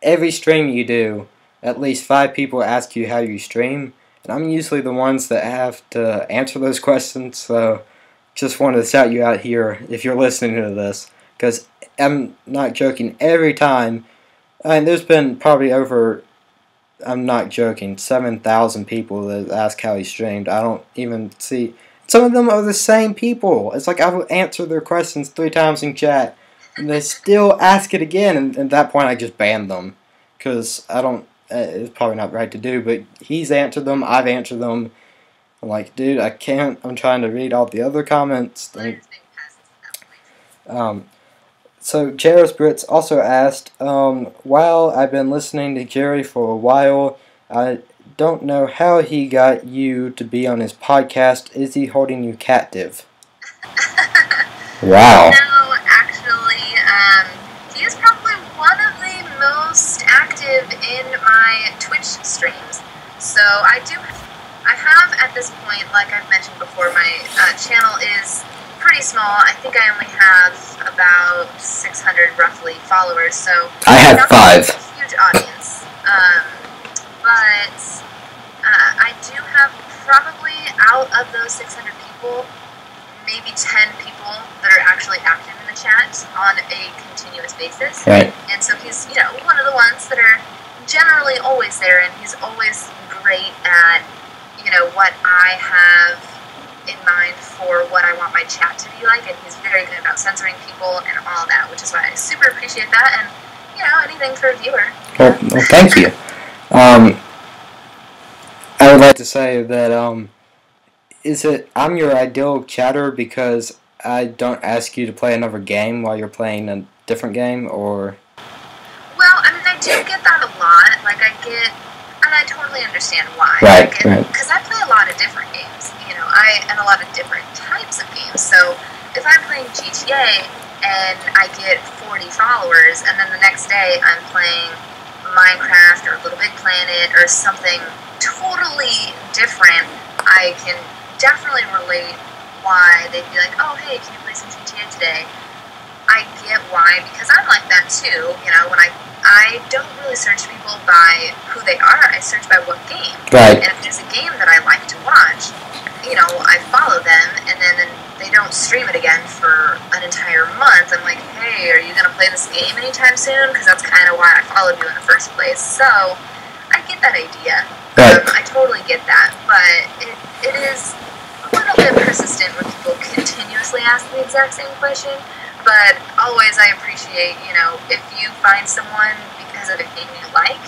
every stream you do, at least 5 people ask you how you stream, and I'm usually the ones that have to answer those questions, so just wanted to shout you out here if you're listening to this, because I'm not joking, every time, and there's been probably over, I'm not joking, 7,000 people that ask how he streamed. I don't even see, some of them are the same people. It's like I will answer their questions 3 times in chat, and they still ask it again, and at that point I just banned them, because I don't, it's probably not right to do, but he's answered them, I've answered them. I'm like, dude, I can't, I'm trying to read all the other comments. So JsBricks also asked, while I've been listening to Jerry for a while, I don't know how he got you to be on his podcast. Is he holding you captive? Wow. No, actually, he is probably one of the most active in my Twitch streams. So I have at this point, like I've mentioned before, my channel is pretty small. I think I only have about 600 roughly followers, so I have 5. A huge audience. But I do have probably out of those 600 people, maybe 10 people that are actually active in the chat on a continuous basis. Right. And so he's, one of the ones that are generally always there, and he's always great at, what I have in mind for what I want my chat to be like, and he's very good about censoring people and all that, which is why I super appreciate that, and, anything for a viewer. Well, thank you. I would like to say that, I'm your ideal chatter because I don't ask you to play another game while you're playing a different game, or? Well, I mean, I do get that a lot. Like, and I totally understand why. Right, right. Because I play a lot of different games, and a lot of different types of games. So, if I'm playing GTA and I get 40 followers, and then the next day I'm playing Minecraft or Little Big Planet or something totally different, I can definitely relate why they'd be like, oh, hey, can you play some GTA today? I get why, because I'm like that too. When I don't really search people by who they are, I search by what game. Right. And if there's a game that I like to watch, I follow them, and then they don't stream it again for an entire month. I'm like, hey, are you going to play this game anytime soon? Because that's kind of why I followed you in the first place. So, I get that idea. Right. I totally get that, but it is a little bit persistent when people continuously ask the exact same question. But always I appreciate, if you find someone because of a game you like,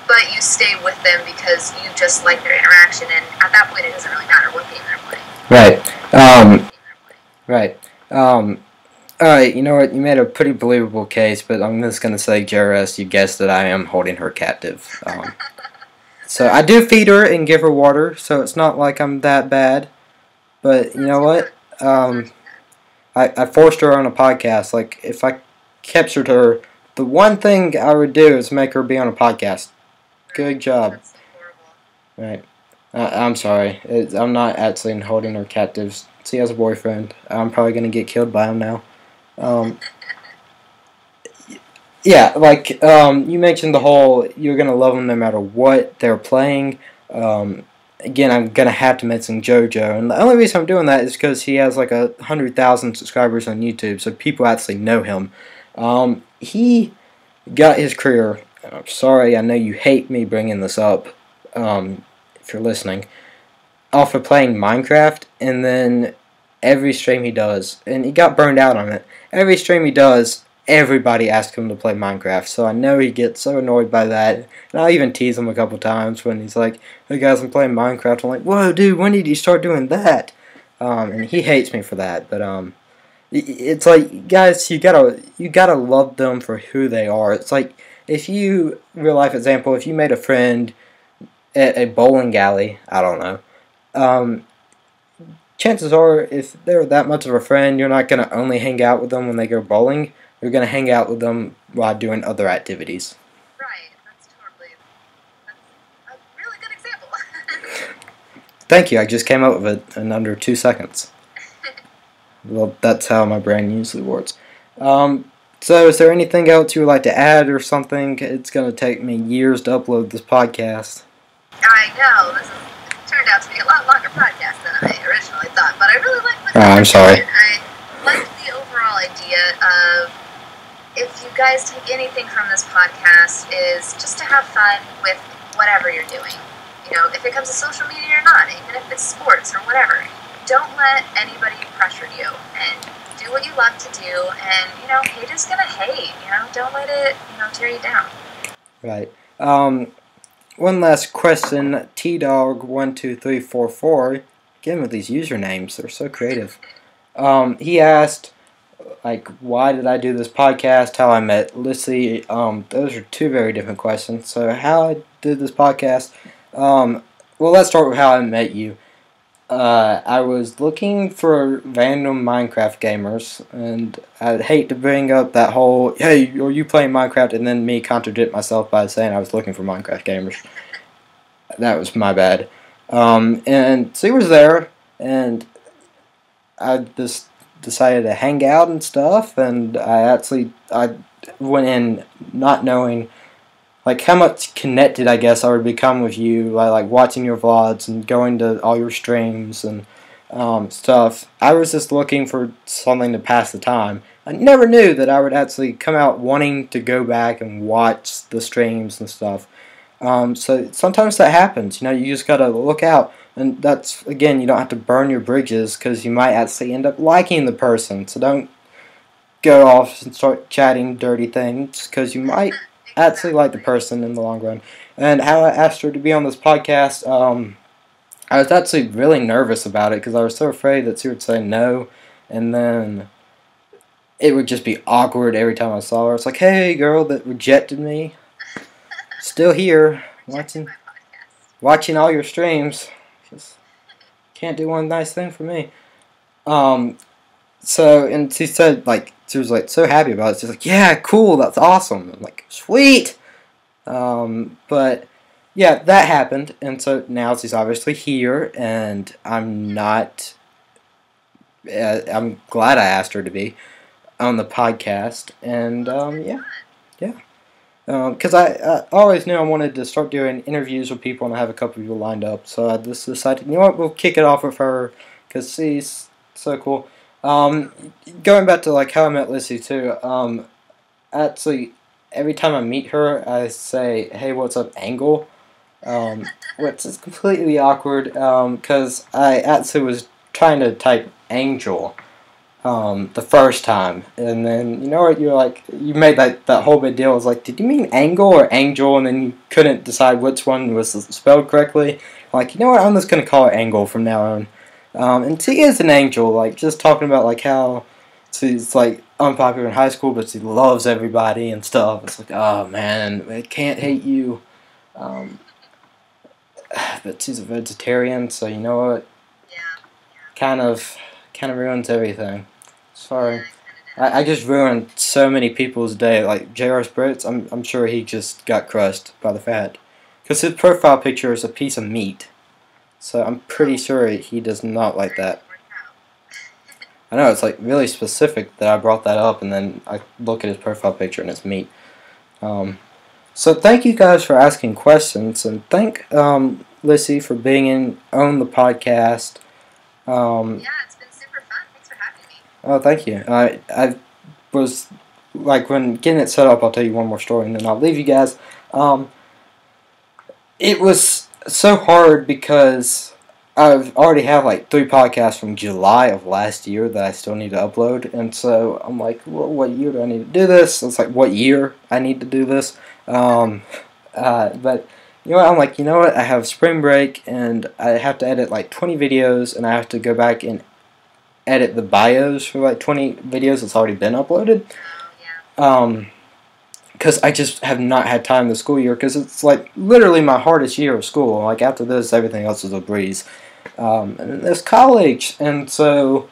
but you stay with them because you just like their interaction, and at that point it doesn't really matter what game they're playing. Right. Right. Alright, you know what, you made a pretty believable case, but I'm just going to say, JRS, you guessed that I am holding her captive. So I do feed her and give her water, so it's not like I'm that bad. But you know what? I forced her on a podcast. Like, if I captured her, the one thing I would do is make her be on a podcast. Good job. That's so horrible. Right. I'm sorry. I'm not actually holding her captive. She has a boyfriend. I'm probably going to get killed by him now. Yeah, like, you mentioned the whole, you're going to love them no matter what they're playing. Again, I'm going to have to mention Jojo, and the only reason I'm doing that is because he has like 100,000 subscribers on YouTube, so people actually know him. He got his career, I'm sorry, I know you hate me bringing this up, if you're listening, off of playing Minecraft, and then every stream he does, and he got burned out on it, every stream he does, everybody asks him to play Minecraft, so I know he gets so annoyed by that, and I'll even tease him a couple times when he's like, hey guys, I'm playing Minecraft, I'm like, whoa dude, when did you start doing that? And he hates me for that, but it's like, guys, you gotta love them for who they are. It's like, if you, real life example, if you made a friend at a bowling alley, I don't know, chances are, if they're that much of a friend, you're not gonna only hang out with them when they go bowling. You're going to hang out with them while doing other activities. Right, that's a really good example. Thank you, I just came up with it in under 2 seconds. Well, that's how my brain usually works. So is there anything else you would like to add or something? It's going to take me years to upload this podcast. I know, this has turned out to be a lot longer podcast than I originally thought, but I really like the I'm sorry. I like the overall idea of, if you guys take anything from this podcast, is just to have fun with whatever you're doing. If it comes to social media or not, even if it's sports or whatever. don't let anybody pressure you, and do what you love to do, and, you know, haters gonna hate, you know, don't let it, you know, tear you down. Right. One last question, TDog12344, again with these usernames, they're so creative. He asked, like, why did I do this podcast, how I met Lyssie. Those are two very different questions. So how I did this podcast, well, let's start with how I met you. I was looking for random Minecraft gamers, and I'd hate to bring up that whole, hey, are you playing Minecraft, and then me contradict myself by saying I was looking for Minecraft gamers. That was my bad. And so he was there, and I just decided to hang out and stuff, and I went in not knowing like how much connected I guess I would become with you by like watching your vlogs and going to all your streams and stuff. I was just looking for something to pass the time. I never knew that I would actually come out wanting to go back and watch the streams and stuff. So sometimes that happens. You know, you just gotta look out. And that's, again, you don't have to burn your bridges because you might actually end up liking the person. So don't go off and start chatting dirty things because you might actually like the person in the long run. And how I asked her to be on this podcast, I was actually really nervous about it because I was so afraid that she would say no. And then it would just be awkward every time I saw her. It's like, hey, girl that rejected me. Still here, watching all your streams. Just can't do one nice thing for me. So, and she said, like, she was, like, so happy about it. She's like, yeah, cool, that's awesome. I'm like, sweet! But, yeah, that happened, and so now she's obviously here, and I'm not, I'm glad I asked her to be on the podcast, and, yeah. Because I always knew I wanted to start doing interviews with people, and I have a couple people lined up. So I just decided, you know what, we'll kick it off with her because she's so cool. Going back to like how I met Lyssie too. Actually, every time I meet her, I say, "Hey, what's up, Angle?" Which is completely awkward because I actually was trying to type Angel. The first time, and then you know what, you're like, you made that whole big deal. I was like, did you mean angle or angel? And then you couldn't decide which one was spelled correctly. Like, you know what, I'm just gonna call her Angle from now on. And she is an angel, like just talking about like how she's like unpopular in high school, but she loves everybody and stuff. It's like, oh man, I can't hate you. But she's a vegetarian, so you know what, kind of ruins everything. Sorry. I just ruined so many people's day. Like JsBricks, I'm sure he just got crushed by the fat. Because his profile picture is a piece of meat. So I'm pretty sure he does not like that. I know, it's like really specific that I brought that up and then I look at his profile picture and it's meat. So thank you guys for asking questions, and thank Lyssie for being on the podcast. Yeah, it's been super fun. Thanks for having me. Oh, thank you. I was, like, when getting it set up, I'll tell you one more story, and then I'll leave you guys. It was so hard because I've already have, like, 3 podcasts from July of last year that I still need to upload, and so I'm like, well, what year do I need to do this? It's like, what year I need to do this? But you know what, I'm like, you know what, I have spring break, and I have to edit like 20 videos, and I have to go back and edit the bios for like 20 videos that's already been uploaded. Because I just have not had time this school year, because it's like literally my hardest year of school. Like after this, everything else is a breeze. And there's college, and so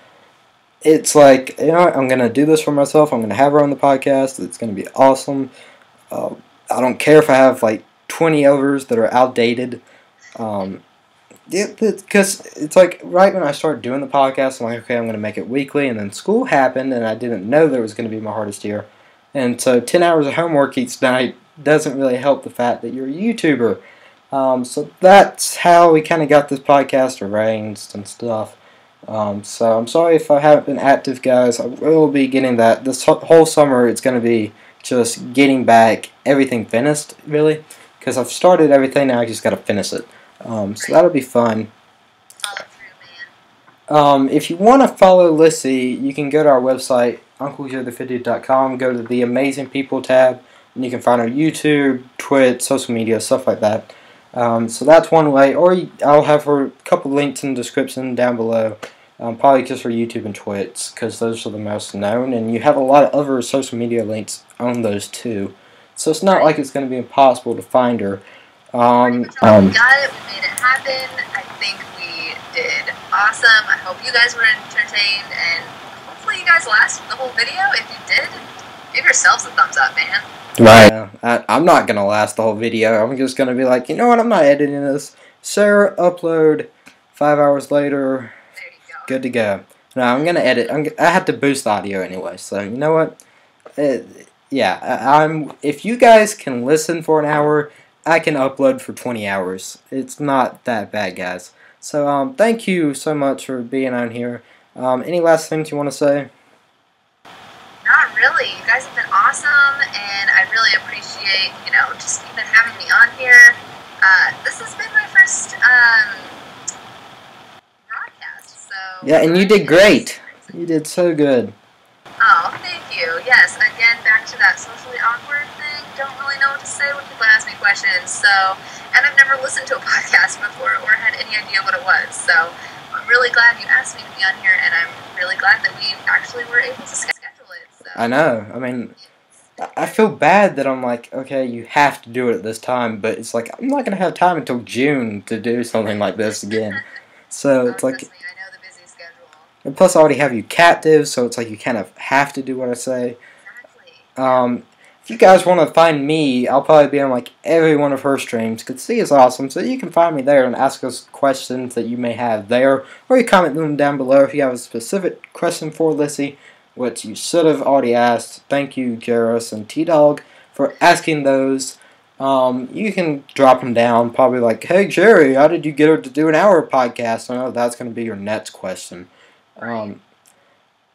it's like, you know what, I'm going to do this for myself. I'm going to have her on the podcast. It's going to be awesome. I don't care if I have like 20 others that are outdated. Because it's like right when I started doing the podcast, I'm like, okay, I'm going to make it weekly, and then school happened, and I didn't know that it was going to be my hardest year. And so 10 hours of homework each night doesn't really help the fact that you're a YouTuber. So that's how we kind of got this podcast arranged and stuff. So I'm sorry if I haven't been active, guys. I will be getting that. This whole summer it's going to be just getting back everything finished, really. Because I've started everything, now I just got to finish it. So that'll be fun. If you want to follow Lyssie, you can go to our website, UncleJoJopetv.com, go to the Amazing People tab, and you can find our YouTube, Twitch, social media, stuff like that. So that's one way, or I'll have a couple links in the description down below, probably just for YouTube and Twitch, because those are the most known, and you have a lot of other social media links on those too. So it's not like it's going to be impossible to find her. We got it, we made it happen. I think we did awesome. I hope you guys were entertained, and hopefully you guys lasted the whole video. If you did, give yourselves a thumbs up, man. Right. I'm not going to last the whole video. I'm just going to be like, you know what, I'm not editing this. Share, upload, 5 hours later, There you go. good to go. No, I'm going to edit. I have to boost the audio anyway, so you know what? Yeah, if you guys can listen for an hour, I can upload for 20 hours. It's not that bad, guys. So, thank you so much for being on here. Any last things you want to say? Not really. You guys have been awesome, and I really appreciate, just even having me on here. This has been my first broadcast, so... Yeah, and you did great. You did so good. Oh, thank you. Yes, again, back to that socially awkward thing. Don't really know what to say when people ask me questions, so... And I've never listened to a podcast before or had any idea what it was, so I'm really glad you asked me to be on here, and I'm really glad that we actually were able to schedule it. So. I know. I mean, I feel bad that I'm like, okay, you have to do it at this time, but it's like, I'm not going to have time until June to do something like this again. So it's like... I know the busy schedule. And plus, I already have you captive, so it's like you kind of have to do what I say. Exactly. If you guys want to find me, I'll probably be on like every one of her streams, because she is awesome, so you can find me there and ask us questions that you may have there, or you comment them down below if you have a specific question for Lyssie, which you should have already asked. Thank you, Jairus and T-Dog, for asking those. You can drop them down, probably like, hey Jerry, how did you get her to do an hour podcast? I know that's going to be your next question.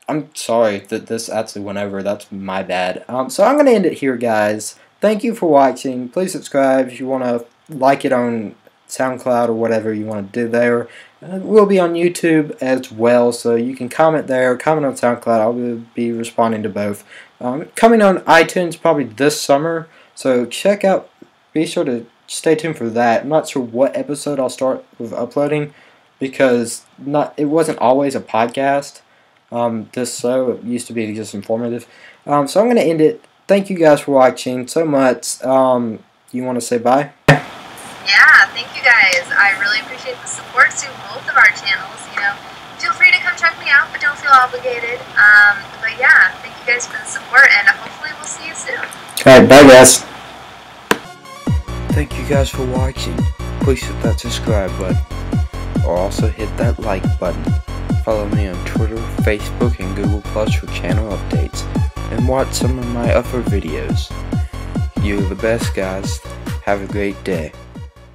I'm sorry that this actually went over. That's my bad. So I'm going to end it here, guys. Thank you for watching. Please subscribe if you want to like it on SoundCloud or whatever you want to do there. We'll be on YouTube as well, so you can comment there. Comment on SoundCloud. I'll be responding to both. Coming on iTunes probably this summer, so check out. Be sure to stay tuned for that. I'm not sure what episode I'll start with uploading, because it wasn't always a podcast. It used to be just informative. So I'm going to end it. Thank you guys for watching so much. You want to say bye? Yeah, thank you guys. I really appreciate the support to both of our channels. Feel free to come check me out, but don't feel obligated. But yeah, thank you guys for the support, and hopefully we'll see you soon. Alright, bye guys. Thank you guys for watching. Please hit that subscribe button, or also hit that like button. Follow me on Twitter, Facebook, and Google Plus for channel updates, and watch some of my other videos. You're the best, guys. Have a great day.